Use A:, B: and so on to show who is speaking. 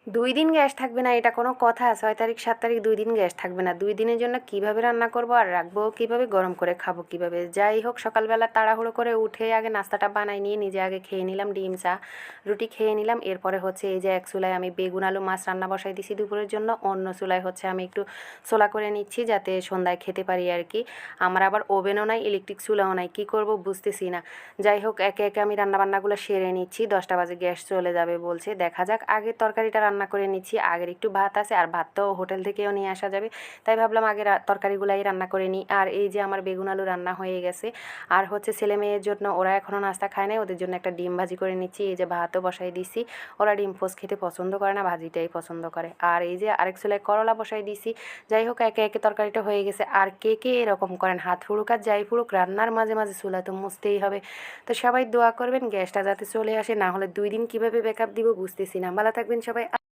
A: 2 দিন গ্যাস থাকবে না এটা কোনো কথা? 6 তারিখ 7 তারিখ 2 দিন গ্যাস থাকবে না। 2 দিনের জন্য কিভাবে রান্না করব আর রাখবো কিভাবে? গরম করে খাবো কিভাবে? যাই হোক সকালবেলা তাড়াহুড়ো করে উঠে আগে নাস্তাটা বানাই নিয়ে নিজে আগে খেয়ে নিলাম ডিম, চা, রুটি খেয়ে নিলাম। এরপরে হচ্ছে এই যে এক চুলায় আমি বেগুন, আলু, মাছ রান্না বসাই দিছি দুপুরের জন্য। অন্য চুলায় হচ্ছে আমি একটু ছোলা করে নিচ্ছি যাতে সন্ধ্যায় খেতে পারি আর কি। আমার আবার ওভেনও নাই, ইলেকট্রিক চুলাও নাই। কি করব বুঝতেছি না। যাই হোক একে, একে আমি রান্নাবান্নাগুলো সেরে নিচ্ছি। 10টা বাজে গ্যাস চলে যাবে বলছে। দেখা যাক। আগে তরকারিটা রান্না করে নিচ্ছি। আগের একটু ভাত আছে আর ভাত তো হোটেল থেকেও নিয়ে আসা যাবে। তাই ভাবলাম আগে তরকারিগুলাই রান্না করে নিই। আর এই যে আমার বেগুন আলু রান্না হয়ে গেছে। আর হচ্ছে ছেলেমেয়ের জন্য ওরা এখনও নাস্তা খায় নাই। ওদের জন্য একটা ডিম ভাজি করে নিচ্ছি। এই যে ভাতও বসাই দিছি। ওরা ডিম পোচ খেতে পছন্দ করে না, ভাজিটাই পছন্দ করে। আর এই যে আরেক চুলায় করলা বসাই দিছি। যাই হোক একে, একে তরকারিটা হয়ে গেছে। আর কে, কে এরকম করেন? হাত ফুড়ুক আর যাই ফুড়ুক রান্নার মাঝে, মাঝে চুলা তো মুছতেই হবে। তো সবাই দোয়া করবেন গ্যাসটা যাতে চলে আসে, না হলে 2 দিন কীভাবে ব্যাকআপ দিব বুঝতেছি না। ভালো থাকবেন সবাই।